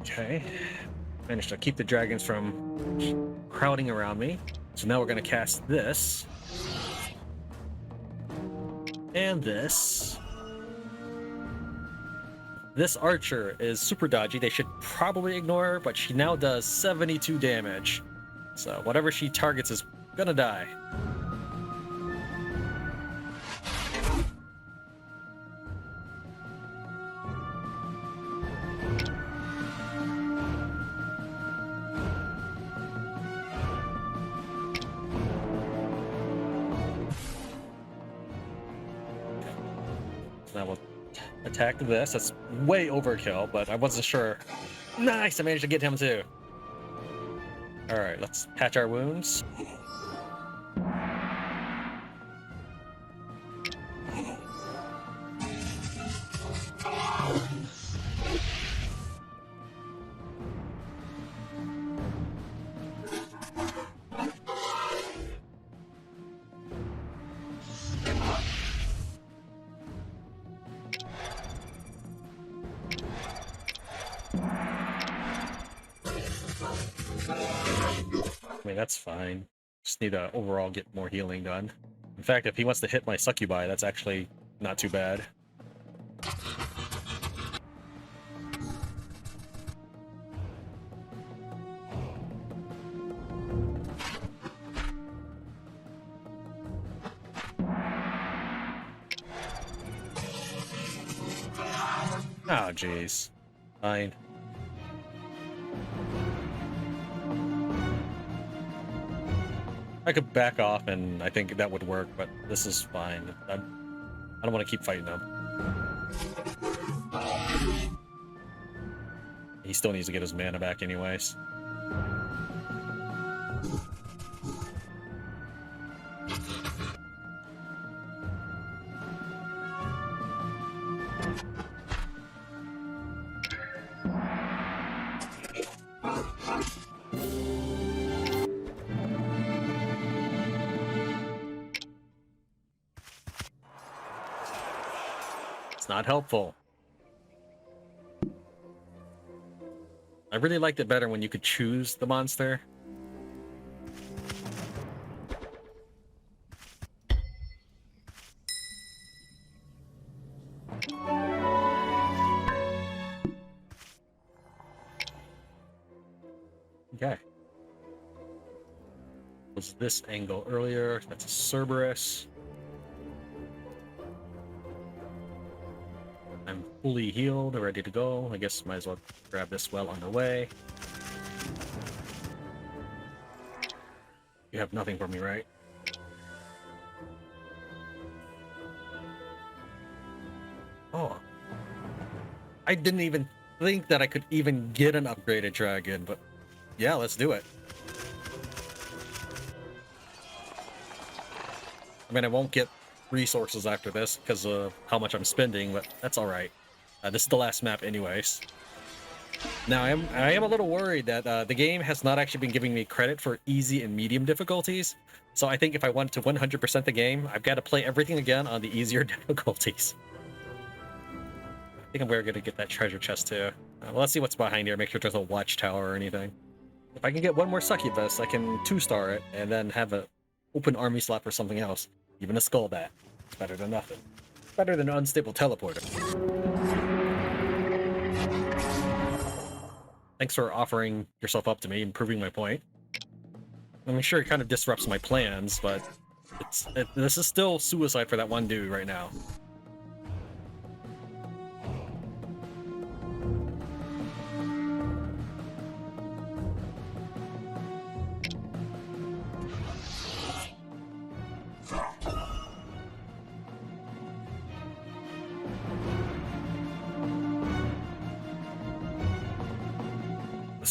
Okay, managed to keep the dragons from crowding around me. So now we're going to cast this. And this. This archer is super dodgy. They should probably ignore her, but she now does 72 damage. So whatever she targets is gonna die. Now we'll attack this. That's way overkill, but I wasn't sure. Nice! I managed to get him too. Alright, let's patch our wounds. I mean, that's fine. Just need to overall get more healing done. In fact, if he wants to hit my succubi, that's actually not too bad. Oh, jeez. Fine. I could back off, and I think that would work, but this is fine. I don't want to keep fighting him. He still needs to get his mana back anyways. It's not helpful. I really liked it better when you could choose the monster. Okay. Was this angle earlier? That's a Cerberus. I'm fully healed, ready to go. I guess might as well grab this well underway. You have nothing for me, right? Oh. I didn't even think that I could even get an upgraded dragon, but yeah, let's do it. I mean, I won't get resources after this because of how much I'm spending, but that's all right. This is the last map anyways. Now, I am a little worried that the game has not actually been giving me credit for easy and medium difficulties. So I think if I want to 100% the game, I've got to play everything again on the easier difficulties. I think we're going to get that treasure chest too. Well, let's see what's behind here. Make sure there's a watchtower or anything. If I can get one more succubus, I can 2-star it and then have an open army slot for something else. Even a skull bat. It's better than nothing. Better than an unstable teleporter. Thanks for offering yourself up to me and proving my point. I mean, sure, it kind of disrupts my plans, but this is still suicide for that one dude right now.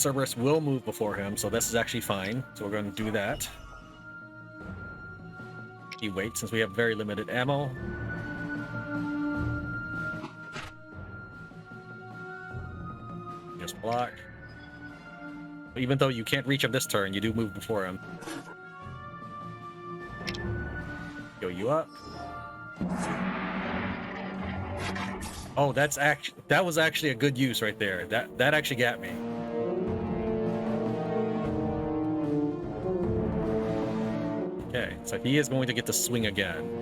Cerberus will move before him, so this is actually fine. So we're going to do that. He waits since we have very limited ammo. Just block. Even though you can't reach him this turn, you do move before him. Go you up. Oh, that was actually a good use right there. That actually got me. Okay, so he is going to get to swing again.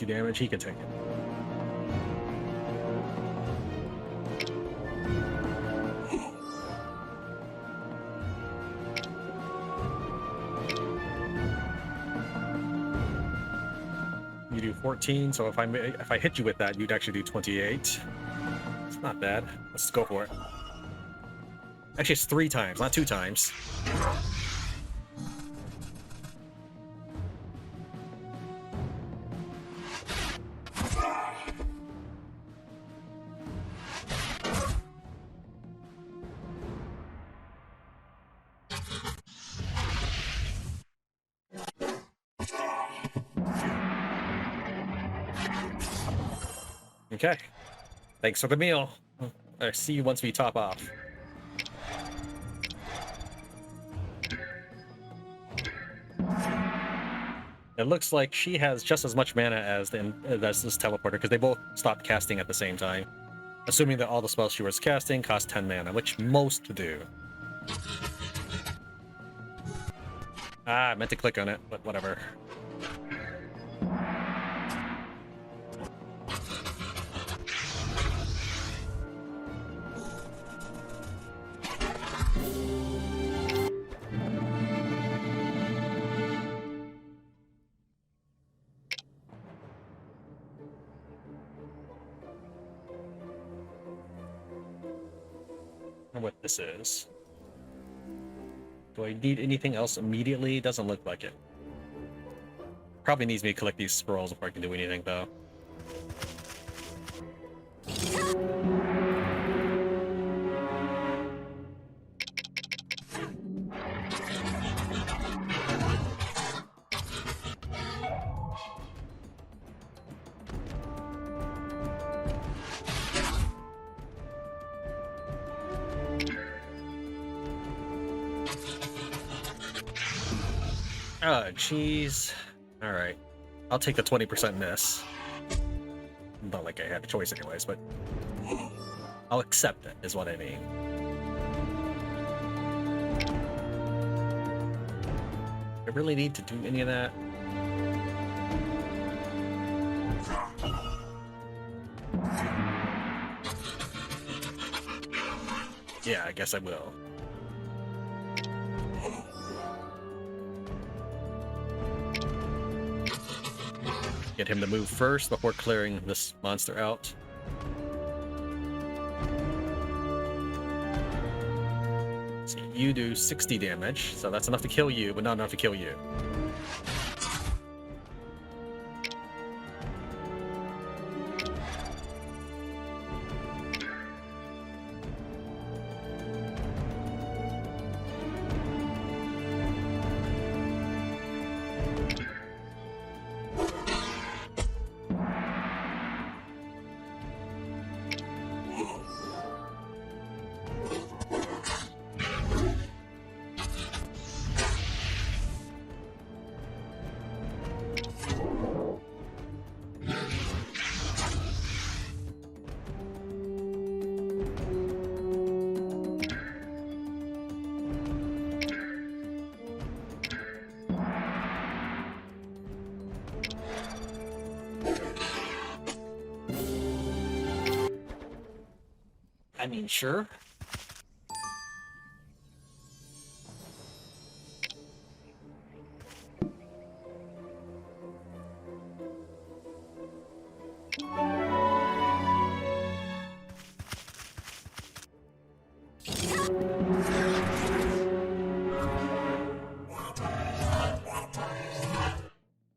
Damage, he can take it. You do 14, so if I hit you with that, you'd actually do 28. It's not bad. Let's go for it. Actually, it's 3 times, not 2 times. Okay. Thanks for the meal. I'll see you once we top off. It looks like she has just as much mana as this teleporter, because they both stopped casting at the same time. Assuming that all the spells she was casting cost 10 mana, which most do. Ah, I meant to click on it, but whatever. What this is. Do I need anything else immediately? Doesn't look like it. Probably needs me to collect these scrolls before I can do anything, though. Oh, jeez. Alright. I'll take the 20% miss. Not like I had a choice anyways, but... I'll accept it, is what I mean. I really need to do any of that? Yeah, I guess I will. Get him to move first before clearing this monster out. See, you do 60 damage, so that's enough to kill you, but not enough to kill you. I mean, sure.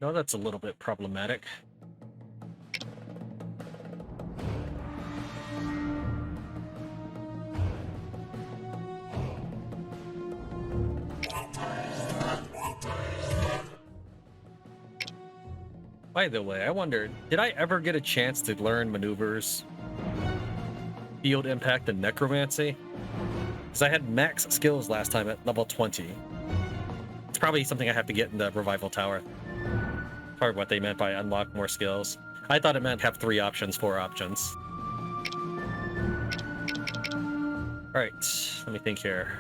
No, that's a little bit problematic. By the way, I wonder, did I ever get a chance to learn maneuvers, field impact, and necromancy? Because I had max skills last time at level 20. It's probably something I have to get in the revival tower. Probably what they meant by unlock more skills. I thought it meant have 3 options, 4 options. Alright, let me think here.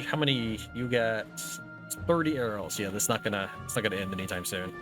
How many you got? 30 arrows. Yeah, it's not gonna end anytime soon.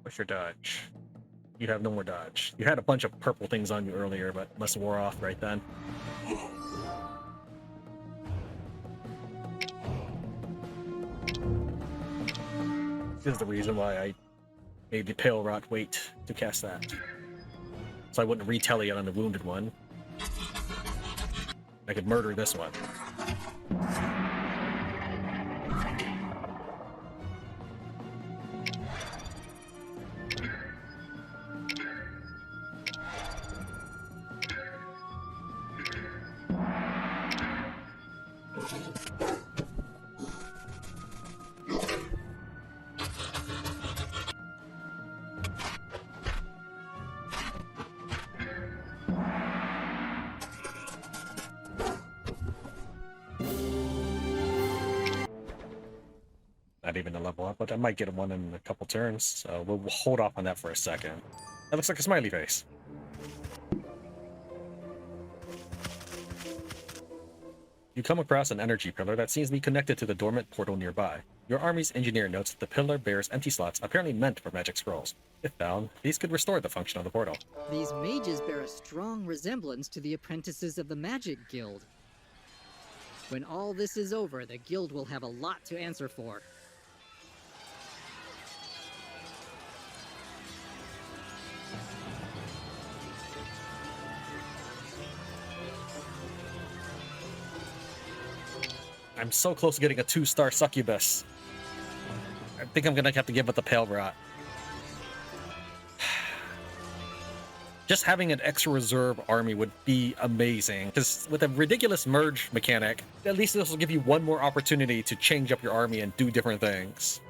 What's your dodge? You have no more dodge. You had a bunch of purple things on you earlier, but must have wore off right then. This is the reason why I made the Pale Rot wait to cast that. So I wouldn't retaliate on the wounded one. I could murder this one. Not even a level up, but I might get one in a couple turns, so we'll hold off on that for a second. That looks like a smiley face. You come across an energy pillar that seems to be connected to the dormant portal nearby. Your army's engineer notes that the pillar bears empty slots apparently meant for magic scrolls. If found, these could restore the function of the portal. These mages bear a strong resemblance to the apprentices of the Magic Guild. When all this is over, the guild will have a lot to answer for. I'm so close to getting a 2-star succubus. I think I'm gonna have to give it the Pale Rot. Just having an extra reserve army would be amazing, because with a ridiculous merge mechanic, at least this will give you one more opportunity to change up your army and do different things.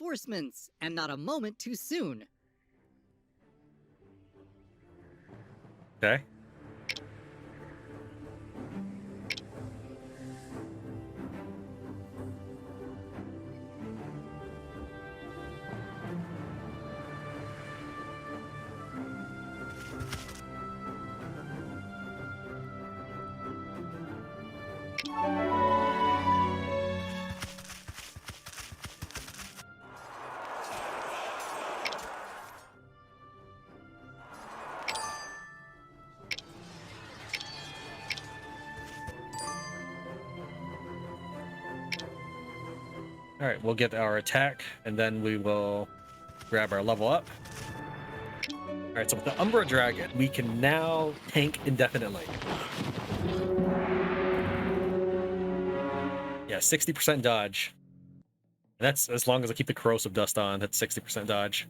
reinforcements, and not a moment too soon. Okay. All right, we'll get our attack, and then we will grab our level up. All right, so with the Umbra Dragon, we can now tank indefinitely. Yeah, 60% dodge. And that's as long as I keep the Corrosive Dust on, that's 60% dodge.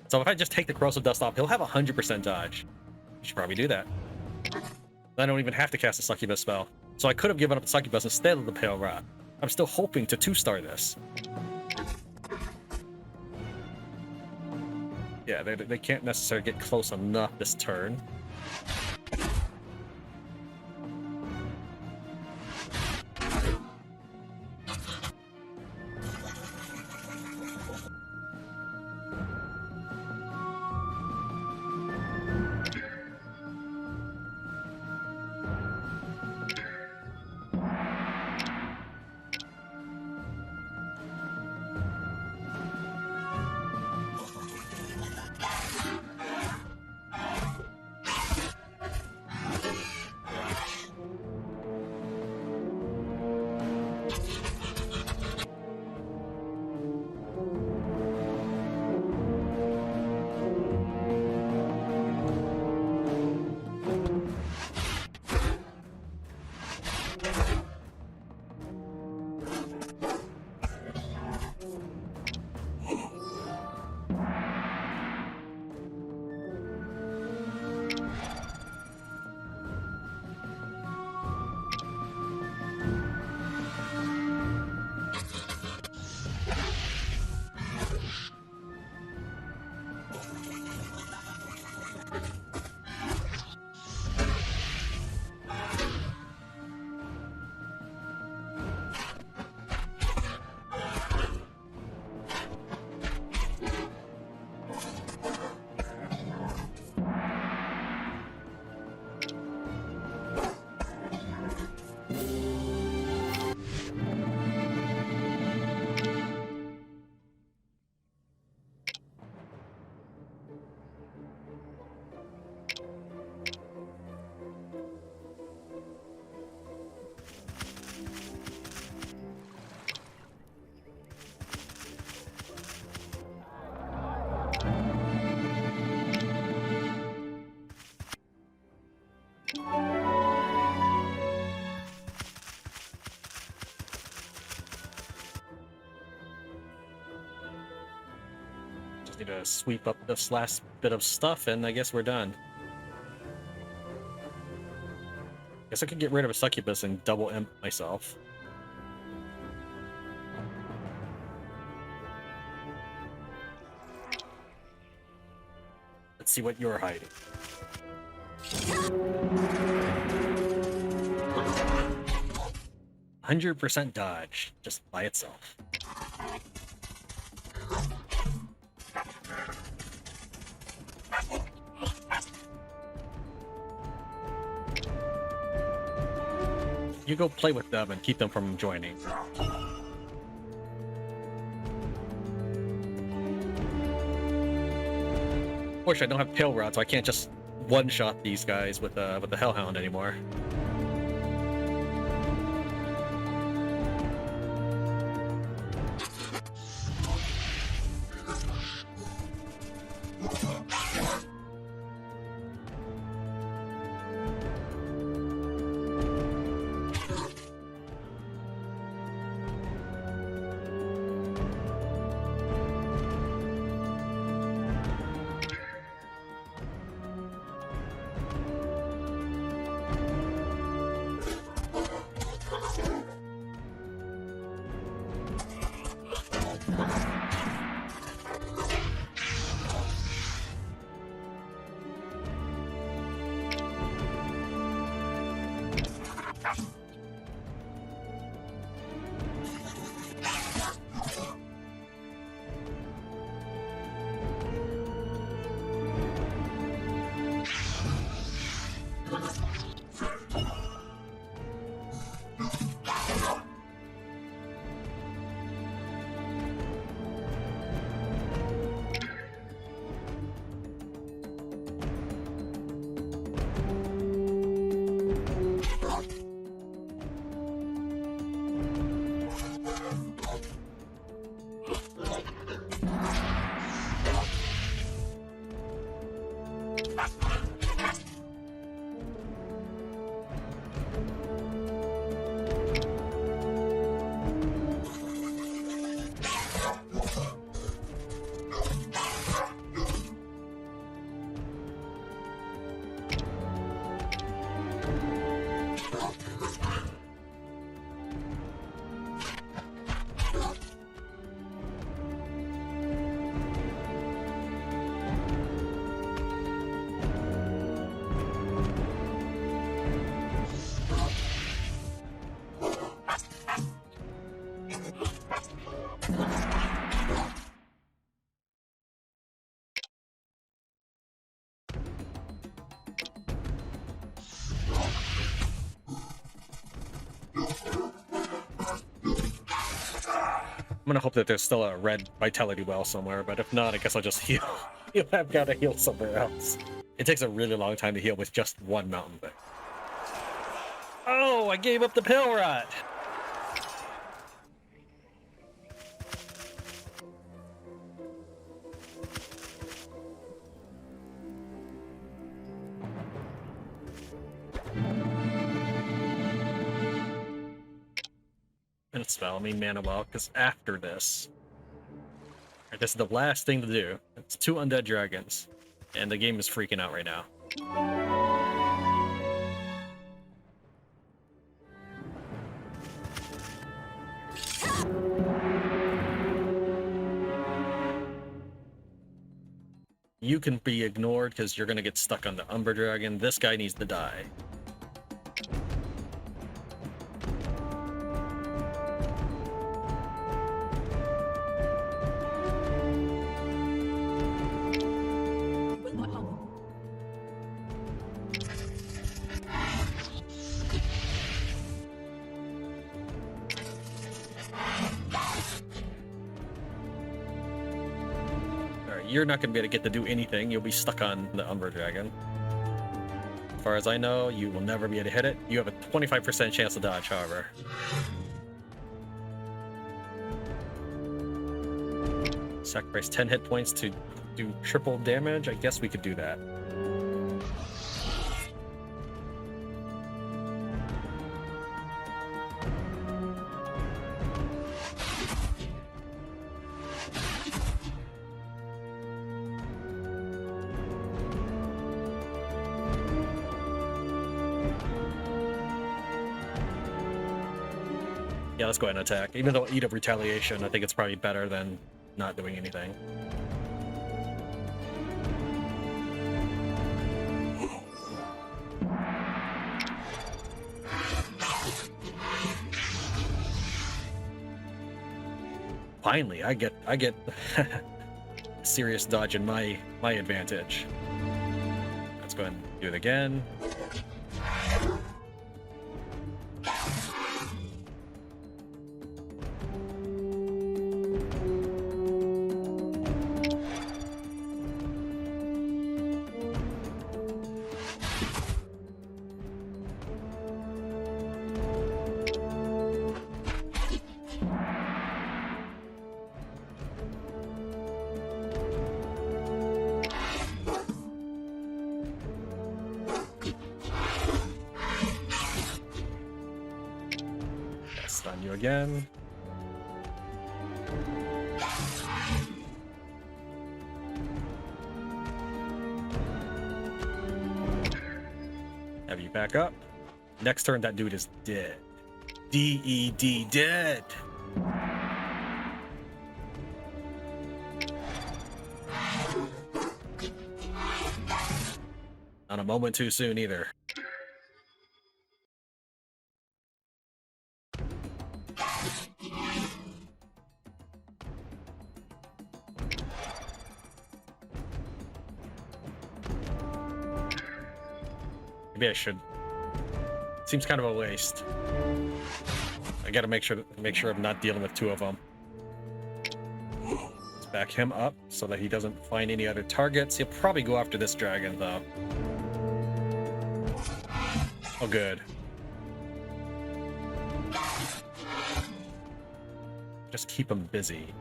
So if I just take the Corrosive Dust off, he'll have 100% dodge. You should probably do that. I don't even have to cast a Succubus spell. So I could have given up the Succubus instead of the Pale Rot. I'm still hoping to 2-star this. Yeah, they can't necessarily get close enough this turn. Need to sweep up this last bit of stuff, and I guess we're done. Guess I could get rid of a Succubus and double imp myself. Let's see what you're hiding. 100% dodge, just by itself. You go play with them and keep them from joining. Unfortunately, I don't have Pale Rod, so I can't just one-shot these guys with the Hellhound anymore. gonna hope that there's still a red vitality well somewhere, but if not, I guess I'll just heal. I've gotta heal somewhere else. It takes a really long time to heal with just one mountain thing. Oh, I gave up the pill rot! And spell me mana well, because after this, this is the last thing to do. It's 2 undead dragons, and the game is freaking out right now. You can be ignored because you're gonna get stuck on the Umber Dragon. This guy needs to die. You're not going to be able to get to do anything. You'll be stuck on the Umber Dragon. As far as I know, you will never be able to hit it. You have a 25% chance to dodge, however. Sacrifice 10 hit points to do triple damage. I guess we could do that. Yeah, let's go ahead and attack. Even though Eat of Retaliation, I think it's probably better than not doing anything. Finally, I get serious dodge in my advantage. Let's go ahead and do it again. Stun you again. Have you back up. Next turn, that dude is dead. D-E-D, dead. Not a moment too soon either. Maybe I should. Seems kind of a waste. I gotta make sure I'm not dealing with 2 of them. Let's back him up so that he doesn't find any other targets. He'll probably go after this dragon though. Oh, good. Just keep him busy.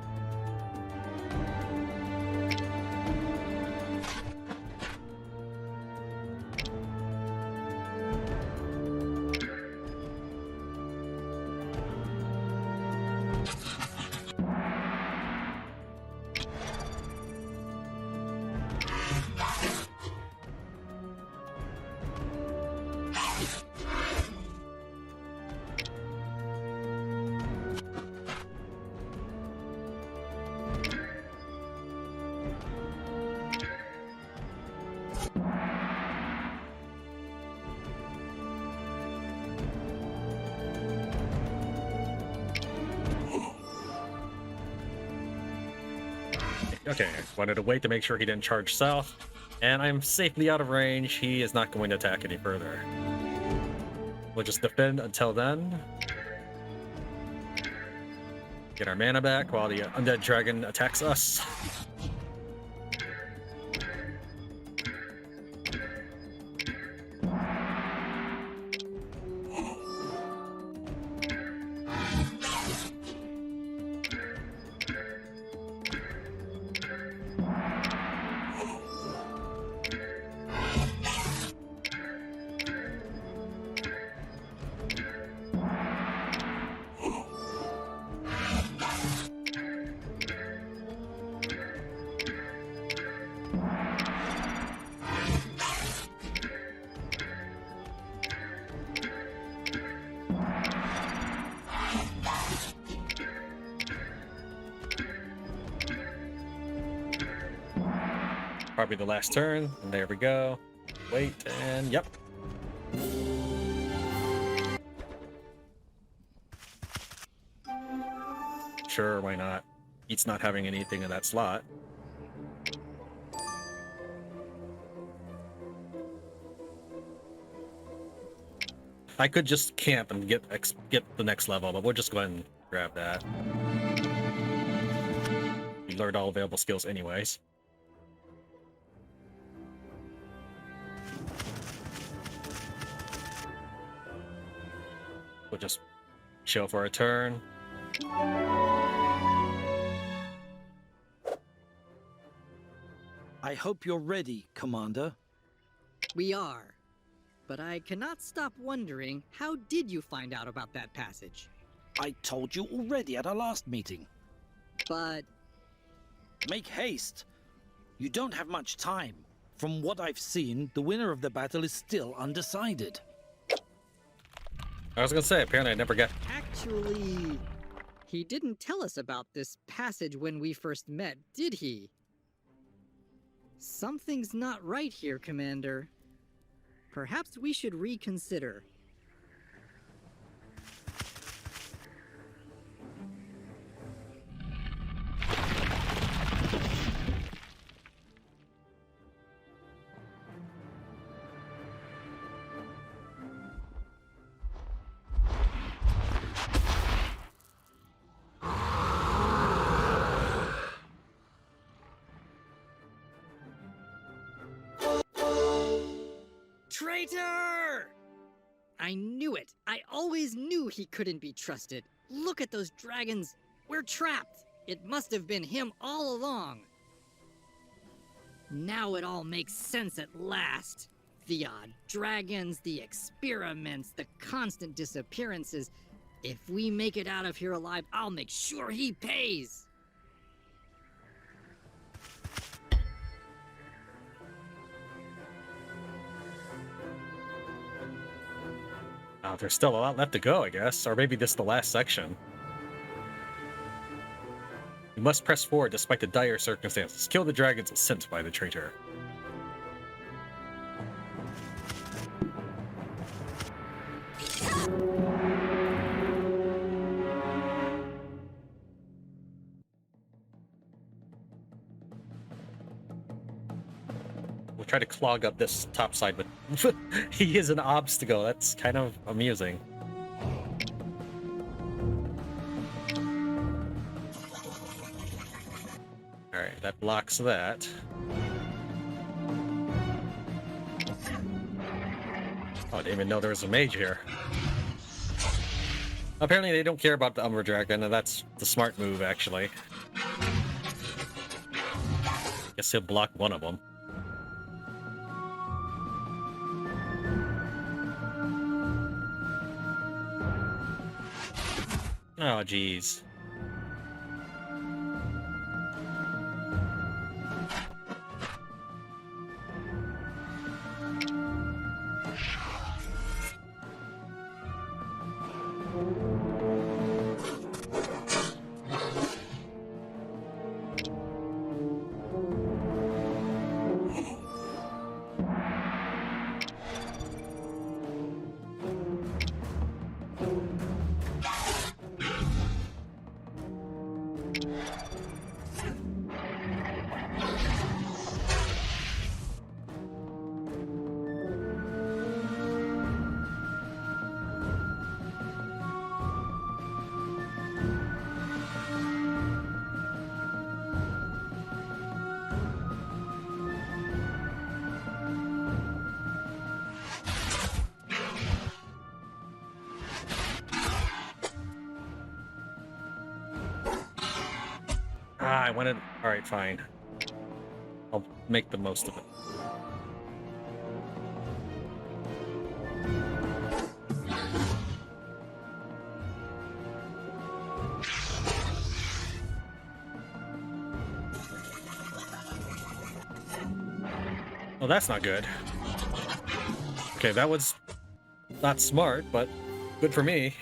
Okay, wanted to wait to make sure he didn't charge south, and I'm safely out of range. He is not going to attack any further. We'll just defend until then. Get our mana back while the undead dragon attacks us. Probably the last turn, and there we go. Wait, and yep. Sure, why not? He's not having anything in that slot. I could just camp and get the next level, but we'll just go ahead and grab that. We learned all available skills anyways. We'll just chill for a turn. I hope you're ready, Commander. We are. But I cannot stop wondering, how did you find out about that passage? I told you already at our last meeting. But... Make haste. You don't have much time. From what I've seen, the winner of the battle is still undecided. I was gonna say, apparently I never get... Actually, he didn't tell us about this passage when we first met, did he? Something's not right here, Commander. Perhaps we should reconsider. Traitor! I knew it. I always knew he couldn't be trusted. Look at those dragons. We're trapped. It must have been him all along. Now it all makes sense at last. The odd dragons, the experiments, the constant disappearances. If we make it out of here alive, I'll make sure he pays. Oh, there's still a lot left to go, I guess. Or maybe this is the last section. You must press forward despite the dire circumstances. Kill the dragons sent by the traitor. We'll try to clog up this top side, but he is an obstacle. That's kind of amusing. Alright, that blocks that. Oh, I didn't even know there was a mage here. Apparently they don't care about the Umbra Dragon, and that's the smart move, actually. Guess he'll block one of them. Oh, jeez. Ah, I wanted... Alright, fine. I'll make the most of it. Oh, that's not good. Okay, that was not smart, but good for me.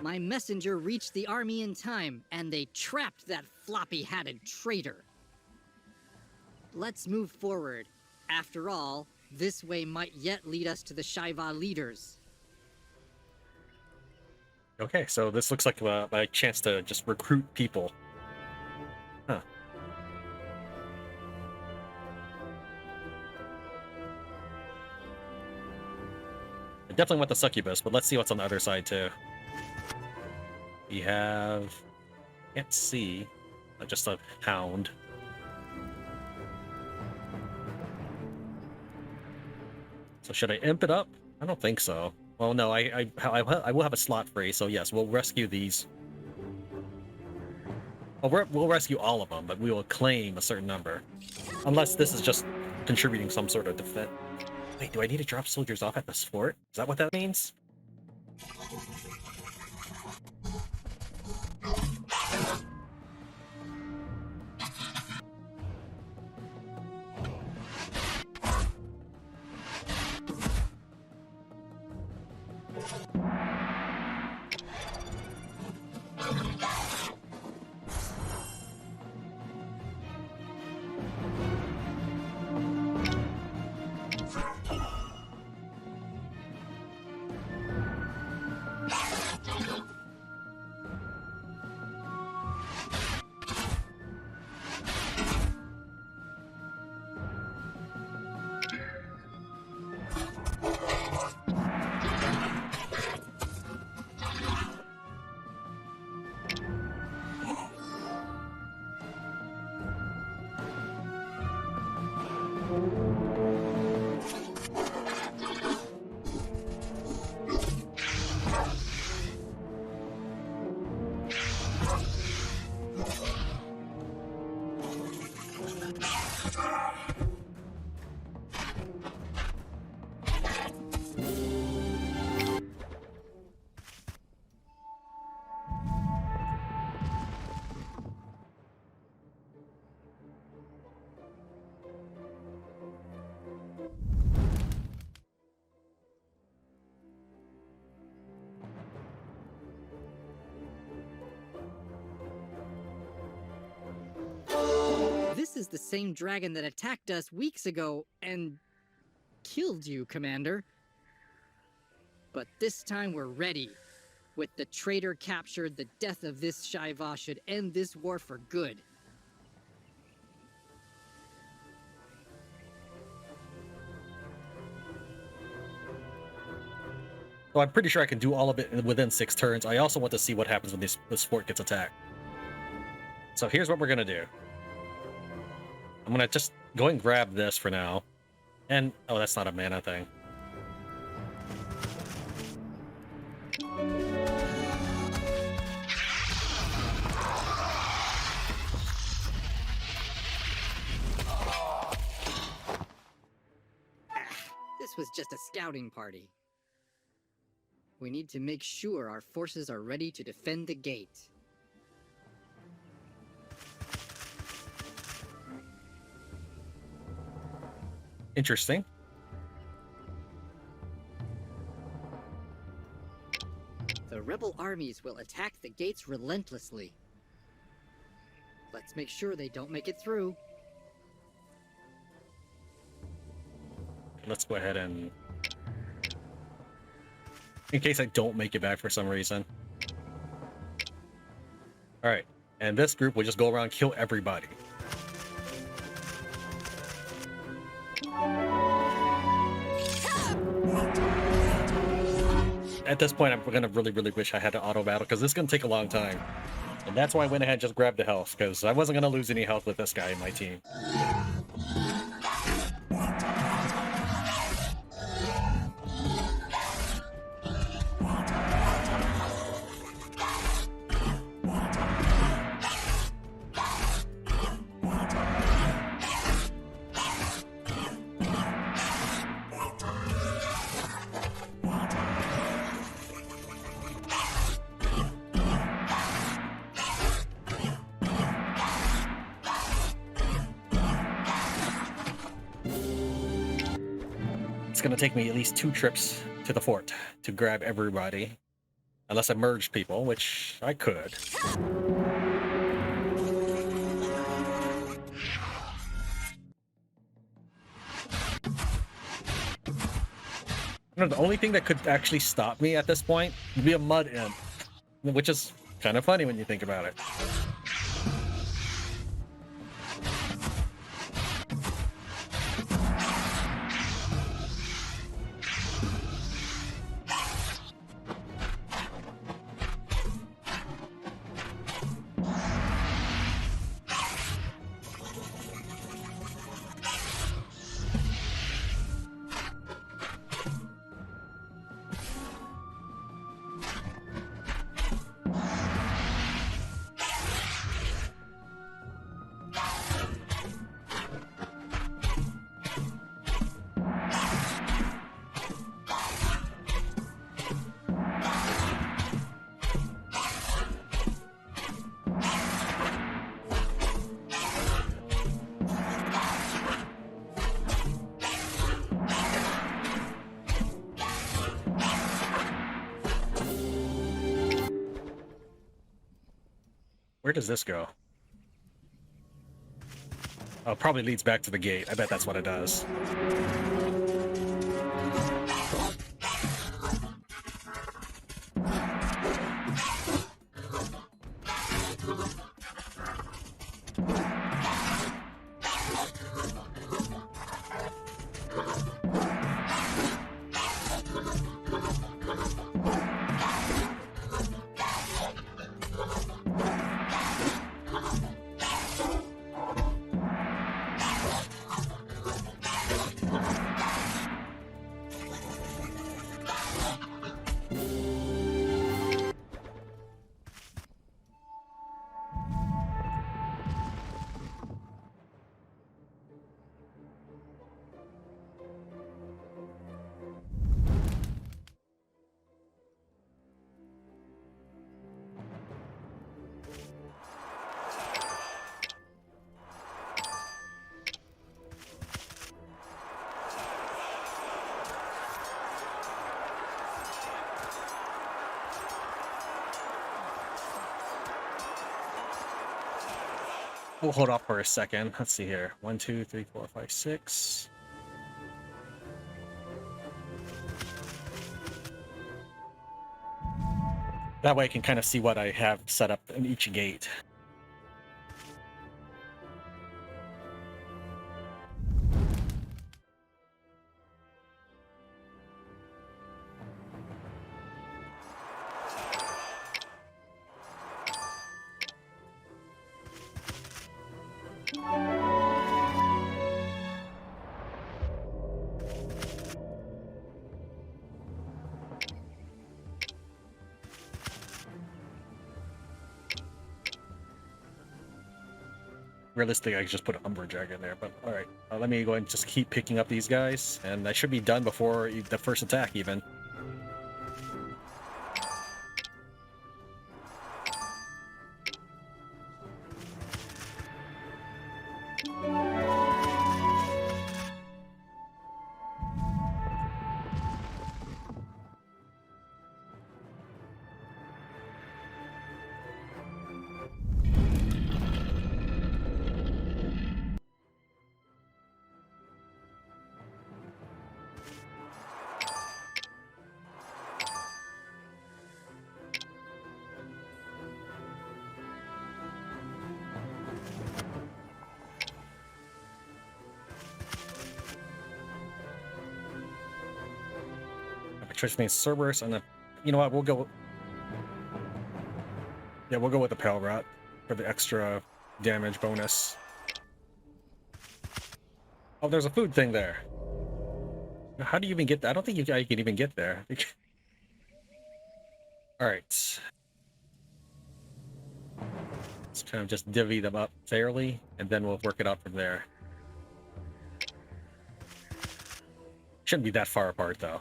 My messenger reached the army in time, and they trapped that floppy-hatted traitor. Let's move forward. After all, this way might yet lead us to the Shai-Va leaders. Okay, so this looks like my chance to just recruit people. Huh. I definitely want the succubus, but let's see what's on the other side too. We have... Can't see. Just a hound. So should I imp it up? I don't think so. Well, no, I will have a slot free, so yes, we'll rescue these. Well, we'll rescue all of them, but we will claim a certain number. Unless this is just contributing some sort of defense. Wait, do I need to drop soldiers off at this fort? Is that what that means? This is the same dragon that attacked us weeks ago and killed you, Commander. But this time we're ready. With the traitor captured, the death of this Shai-Va should end this war for good. So I'm pretty sure I can do all of it within 6 turns. I also want to see what happens when this fort gets attacked. So here's what we're gonna do. I'm gonna just go and grab this for now. And, oh, that's not a mana thing. This was just a scouting party. We need to make sure our forces are ready to defend the gate. Interesting. The rebel armies will attack the gates relentlessly. Let's make sure they don't make it through. Let's go ahead and... in case I don't make it back for some reason. Alright, and this group will just go around and kill everybody. at this point, I'm gonna really wish I had an auto battle because this is gonna take a long time. And that's why I went ahead and just grabbed the health, because I wasn't gonna lose any health with this guy in my team. It's gonna take me at least 2 trips to the fort to grab everybody. Unless I merge people, which I could. The only thing that could actually stop me at this point would be a mud imp, which is kind of funny when you think about it. Where does this go? Oh, probably leads back to the gate. I bet that's what it does. We'll hold off for a second. Let's see here. 1, 2, 3, 4, 5, 6. That way I can kind of see what I have set up in each gate. Realistically, I could just put an Umberjag in there, but alright. Let me go and just keep picking up these guys, and I should be done before the first attack, even. Patrician named Cerberus and a You know what? We'll go. Yeah, we'll go with the Pale Rat for the extra damage bonus. Oh, there's a food thing there. How do you even get that? I don't think you can even get there. Alright. Let's kind of just divvy them up fairly, and then we'll work it out from there. Shouldn't be that far apart, though.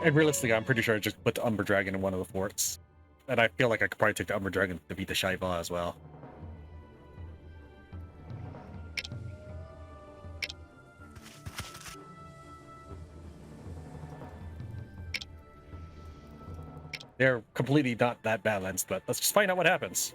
And realistically, I'm pretty sure I just put the Umber Dragon in one of the forts. And I feel like I could probably take the Umber Dragon to beat the Shai-Va as well. They're completely not that balanced, but let's just find out what happens.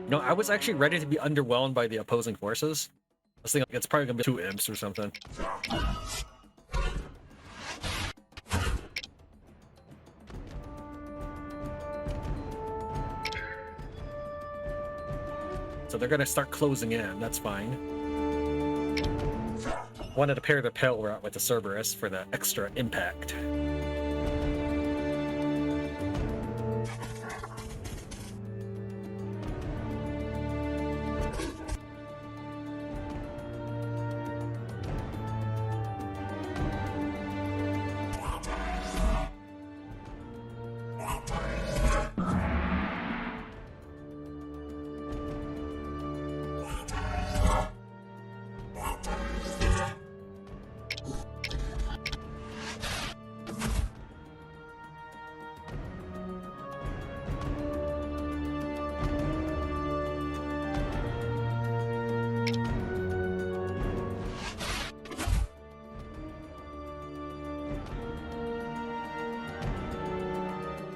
You know, I was actually ready to be underwhelmed by the opposing forces. I was thinking it's probably gonna be 2 imps or something. So they're gonna start closing in, that's fine. Wanted to pair the Pale Rat with the Cerberus for the extra impact.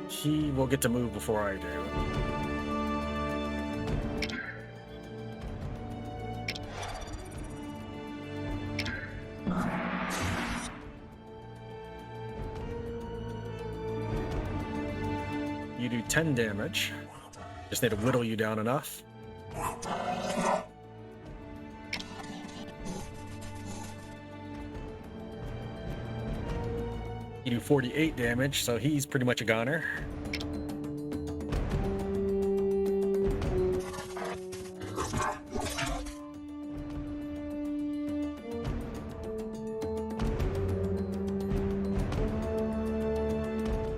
He will get to move before I do. You do 10 damage. Just need to whittle you down enough. You do 48 damage, so he's pretty much a goner.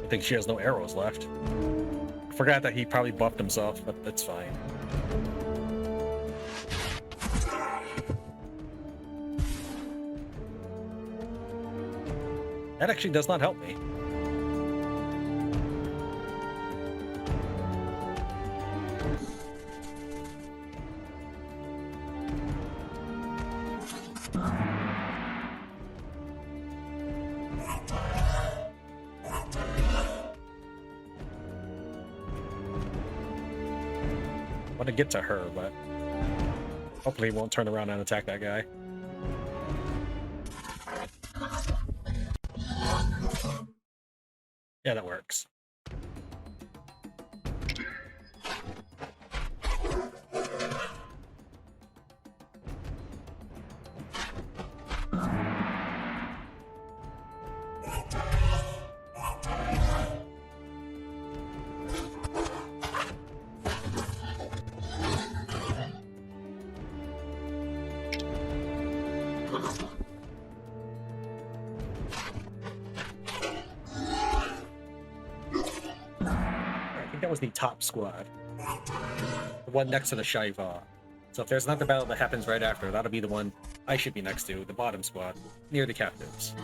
I think she has no arrows left. I forgot that he probably buffed himself, but that's fine. That actually does not help me. I want to get to her, but hopefully he won't turn around and attack that guy. Yeah, that works. That was the top squad. The one next to the Shai-Va. So if there's another battle that happens right after, that'll be the one I should be next to, the bottom squad, near the captives.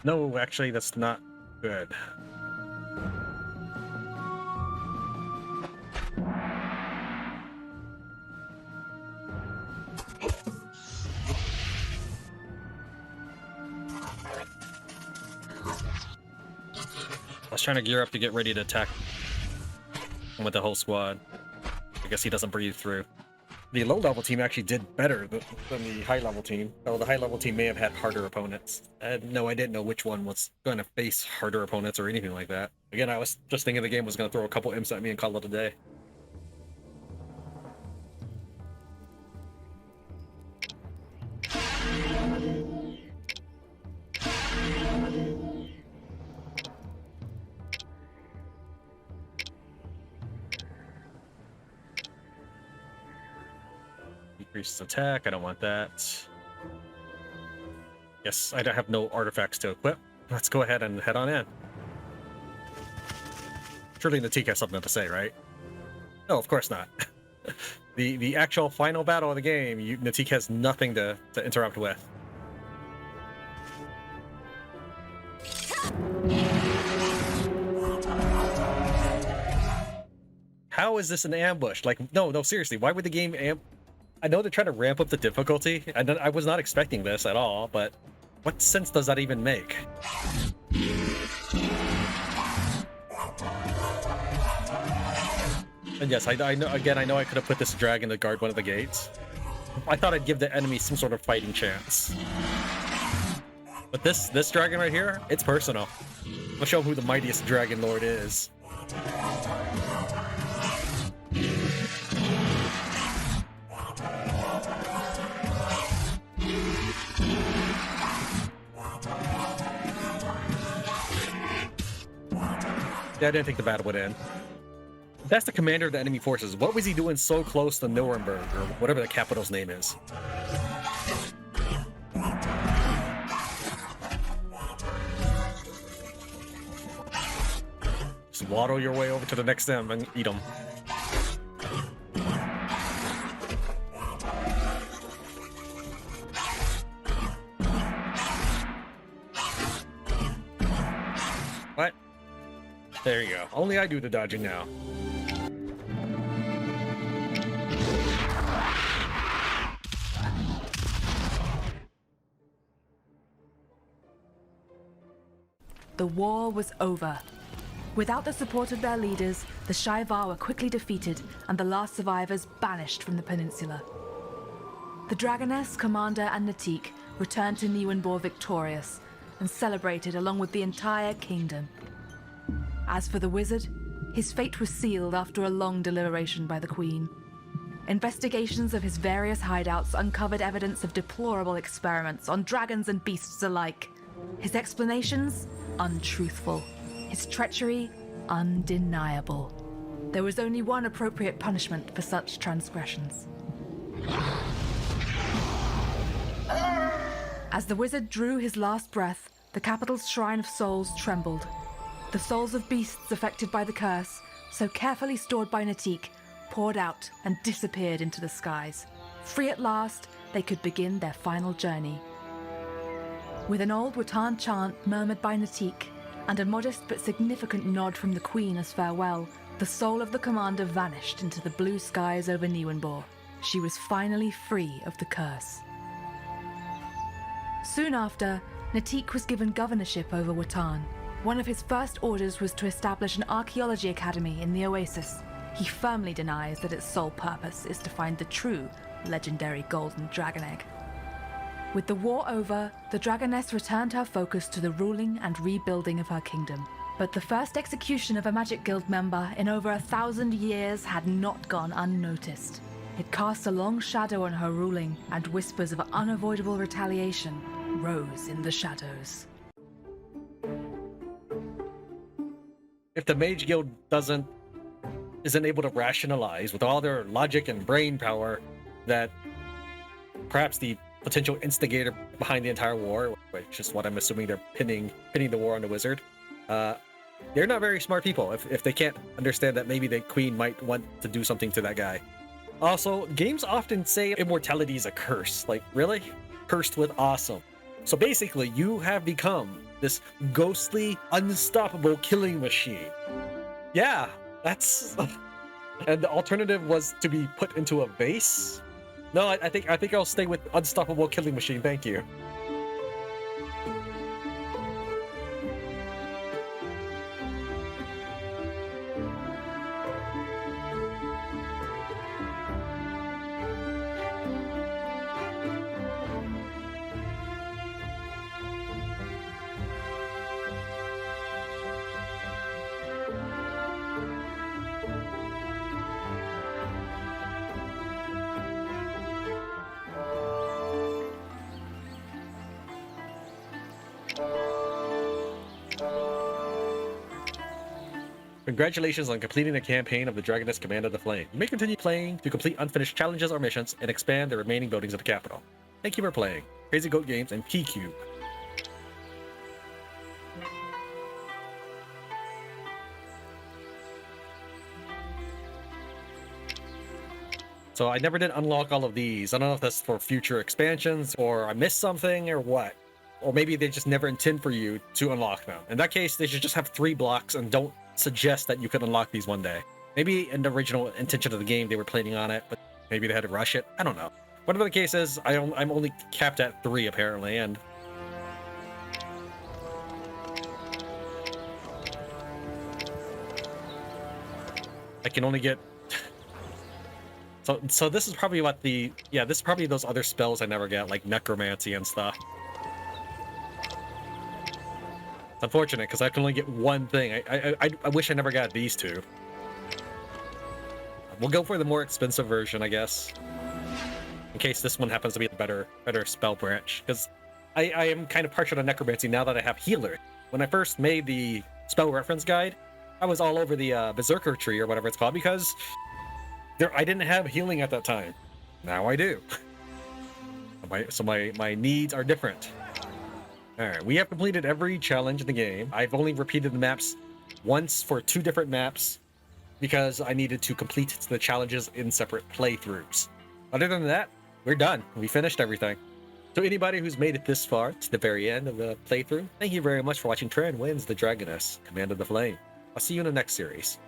No, actually, that's not good. I was trying to gear up to get ready to attack with the whole squad. I guess he doesn't breathe through. The low-level team actually did better than the high-level team. Though the high-level team may have had harder opponents. No, I didn't know which one was going to face harder opponents or anything like that. Again, I was just thinking the game was going to throw a couple imps at me and call it a day. Increases attack, I don't want that. Yes, I don't have no artifacts to equip. Let's go ahead and head on in. Surely Natik has something to say, right? No, of course not. the actual final battle of the game, Natik has nothing to interrupt with. How is this an ambush? Like, no, seriously, why would the game I know they're trying to ramp up the difficulty. I was not expecting this at all, but what sense does that even make? And yes, I know. Again, I know I could have put this dragon to guard one of the gates. I thought I'd give the enemy some sort of fighting chance. But this dragon right here, it's personal. I'll show who the mightiest dragon lord is. Yeah, I didn't think the battle would end. That's the commander of the enemy forces. What was he doing so close to Nuremberg, or whatever the capital's name is? Just waddle your way over to the next them and eat them. What? There you go. Only I do the dodging now. The war was over. Without the support of their leaders, the Shai-Va were quickly defeated and the last survivors banished from the peninsula. The Dragoness, Commander, and Natik returned to Niwenbor victorious and celebrated along with the entire kingdom. As for the wizard, his fate was sealed after a long deliberation by the Queen. investigations of his various hideouts uncovered evidence of deplorable experiments on dragons and beasts alike. His explanations, untruthful. His treachery, undeniable. There was only one appropriate punishment for such transgressions. As the wizard drew his last breath, the capital's Shrine of Souls trembled. The souls of beasts affected by the curse, so carefully stored by Natik, poured out and disappeared into the skies. Free at last, they could begin their final journey. With an old Watan chant murmured by Natik, and a modest but significant nod from the Queen as farewell, the soul of the commander vanished into the blue skies over Niwenbor. She was finally free of the curse. Soon after, Natik was given governorship over Watan. One of his first orders was to establish an archaeology academy in the Oasis. He firmly denies that its sole purpose is to find the true legendary golden dragon egg. With the war over, the Dragoness returned her focus to the ruling and rebuilding of her kingdom. But the first execution of a Magic Guild member in over 1,000 years had not gone unnoticed. It cast a long shadow on her ruling, and whispers of unavoidable retaliation rose in the shadows. If the Mage Guild isn't able to rationalize with all their logic and brain power that perhaps the potential instigator behind the entire war, which is what I'm assuming they're pinning the war on the wizard, they're not very smart people if they can't understand that maybe the queen might want to do something to that guy. Also, games often say immortality is a curse. Like, really? Cursed with awesome. So basically, you have become this ghostly, unstoppable killing machine. Yeah, that's... And the alternative was to be put into a vase? No, I think I'll stay with unstoppable killing machine, thank you. Congratulations on completing the campaign of the Dragoness Command of the Flame. You may continue playing to complete unfinished challenges or missions and expand the remaining buildings of the capital. Thank you for playing. Crazy Goat Games and Key-Cube. So I never did unlock all of these. I don't know if that's for future expansions or I missed something or what. Or maybe they just never intend for you to unlock them. In that case, they should just have 3 blocks and don't suggest that you could unlock these one day. Maybe in the original intention of the game they were planning on it, but maybe they had to rush it. I don't know. Whatever the case is, I'm only capped at 3 apparently, and I can only get... So this is probably what the... Yeah, this is probably those other spells I never get, like necromancy and stuff. It's unfortunate because I can only get one thing. I wish I never got these 2. We'll go for the more expensive version, I guess, in case this one happens to be the better spell branch. Because I am kind of partial to necromancy now that I have healer. When I first made the spell reference guide, I was all over the berserker tree or whatever it's called because I didn't have healing at that time. Now I do. So my needs are different. Alright, we have completed every challenge in the game. I've only repeated the maps once for 2 different maps because I needed to complete the challenges in separate playthroughs. Other than that, we're done. We finished everything. So anybody who's made it this far to the very end of the playthrough, thank you very much for watching Tran Wins the Dragoness, Command of the Flame. I'll see you in the next series.